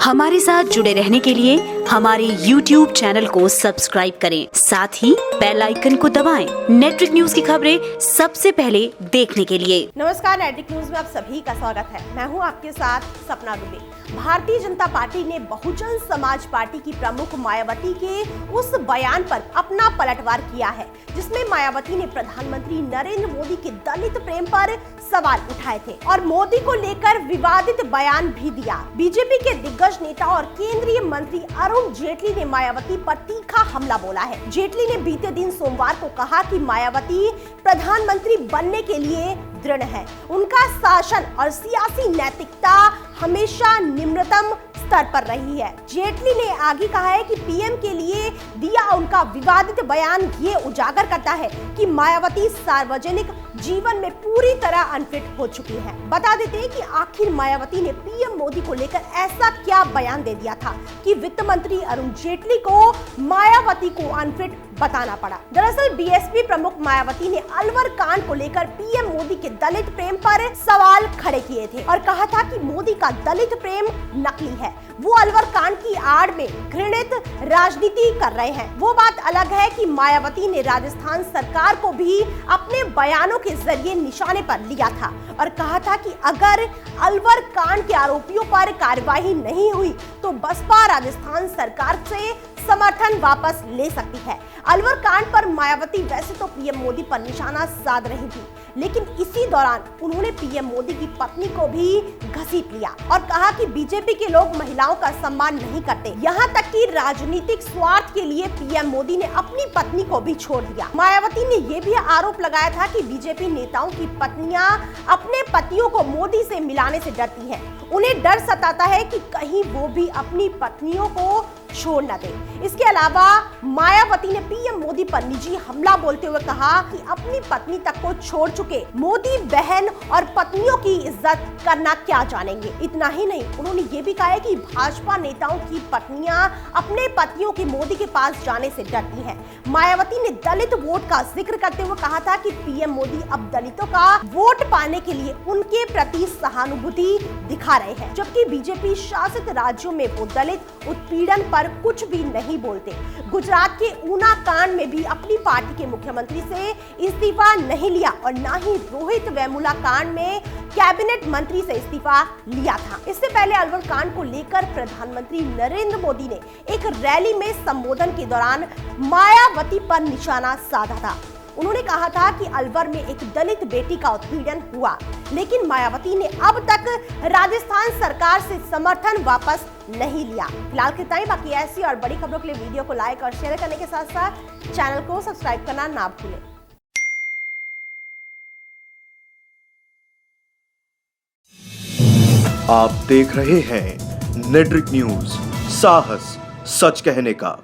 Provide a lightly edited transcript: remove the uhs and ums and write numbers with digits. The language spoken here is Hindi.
हमारे साथ जुड़े रहने के लिए हमारे YouTube चैनल को सब्सक्राइब करें, साथ ही बेल आइकन को दबाएं। नेट्रिक न्यूज की खबरें सबसे पहले देखने के लिए। नमस्कार, नेट्रिक न्यूज में आप सभी का स्वागत है। मैं हूं आपके साथ सपना दुबे। भारतीय जनता पार्टी ने बहुजन समाज पार्टी की प्रमुख मायावती के उस बयान पर अपना पलटवार किया है जिसमें मायावती ने प्रधानमंत्री नरेंद्र मोदी के दलित प्रेम पर सवाल उठाए थे और मोदी को लेकर विवादित बयान भी दिया। बीजेपी के दिग्गज नेता और केंद्रीय मंत्री अरुण जेटली ने मायावती पर तीखा हमला बोला है। जेटली ने बीते दिन सोमवार को कहा कि मायावती प्रधानमंत्री बनने के लिए दृढ़ है। उनका शासन और सियासी नैतिकता हमेशा निम्नतम स्तर पर रही है। जेटली ने आगे कहा है कि पीएम के लिए दिया उनका विवादित बयान ये उजागर करता है कि मायावती सार्वजनिक जीवन में पूरी तरह अनफिट हो चुकी है। बता देते हैं कि आखिर मायावती ने पीएम मोदी को लेकर ऐसा क्या बयान दे दिया था कि वित्त मंत्री अरुण जेटली को मायावती को अनफिट बताना पड़ा। दरअसल बीएसपी प्रमुख मायावती ने अलवर कांड को लेकर पीएम मोदी के दलित प्रेम पर सवाल खड़े किए थे और कहा था कि मोदी का दलित प्रेम नकली है। वो अलवर कांड की आड़ में घृणित राजनीति कर रहे हैं। वो बात अलग है कि मायावती ने राजस्थान सरकार को भी अपने बयानों के जरिए निशाने पर लिया था और कहा था कि अगर अलवर कांड के आरोपियों पर कार्रवाई नहीं हुई तो बसपा राजस्थान सरकार से समर्थन वापस ले सकती है। अलवर कांड पर मायावती वैसे तो पीएम मोदी पर निशाना साध रही थी, लेकिन इसी दौरान उन्होंने पीएम मोदी की पत्नी को भी घसीट लिया और कहा कि बीजेपी के लोग महिलाओं का सम्मान नहीं करते। यहाँ तक कि राजनीतिक स्वार्थ के लिए पीएम मोदी ने अपनी पत्नी को भी छोड़ दिया। मायावती ने ये भी आरोप लगाया था कि बीजेपी नेताओं की पत्नियां अपने पतियों को मोदी से मिलाने से डरती हैं। उन्हें डर सताता है कि कहीं वो भी अपनी पत्नियों को छोड़ न दे। इसके अलावा मायावती ने पीएम मोदी पर निजी हमला बोलते हुए कहा कि अपनी पत्नी तक को छोड़ चुके मोदी बहन और पत्नियों की इज्जत करना क्या जानेंगे। इतना ही नहीं, उन्होंने ये भी कहा है कि भाजपा नेताओं की पत्नियां अपने पतियों के मोदी के पास जाने से डरती हैं। मायावती ने दलित वोट का जिक्र करते हुए कहा था कि पीएम मोदी अब दलितों का वोट पाने के लिए उनके प्रति सहानुभूति दिखा रहे हैं, जबकि बीजेपी शासित राज्यों में वो दलित उत्पीड़न पर कुछ भी नहीं बोलते। गुजरात के ऊना कांड में भी अपनी पार्टी के मुख्यमंत्री से इस्तीफा नहीं लिया और न ही रोहित वेमुला कांड में कैबिनेट मंत्री से इस्तीफा लिया था। इससे पहले अलवर कांड को लेकर प्रधानमंत्री नरेंद्र मोदी ने एक रैली में संबोधन के दौरान मायावती पर निशाना साधा था। उन्होंने कहा था कि अलवर में एक दलित बेटी का उत्पीड़न हुआ, लेकिन मायावती ने अब तक राजस्थान सरकार से समर्थन वापस नहीं लिया। फिलहाल कितना ही, बाकी ऐसी और बड़ी खबरों के लिए वीडियो को लाइक और शेयर करने के साथ साथ चैनल को सब्सक्राइब करना ना भूलें। आप देख रहे हैं नेट्रिक न्यूज, साहस सच कहने का।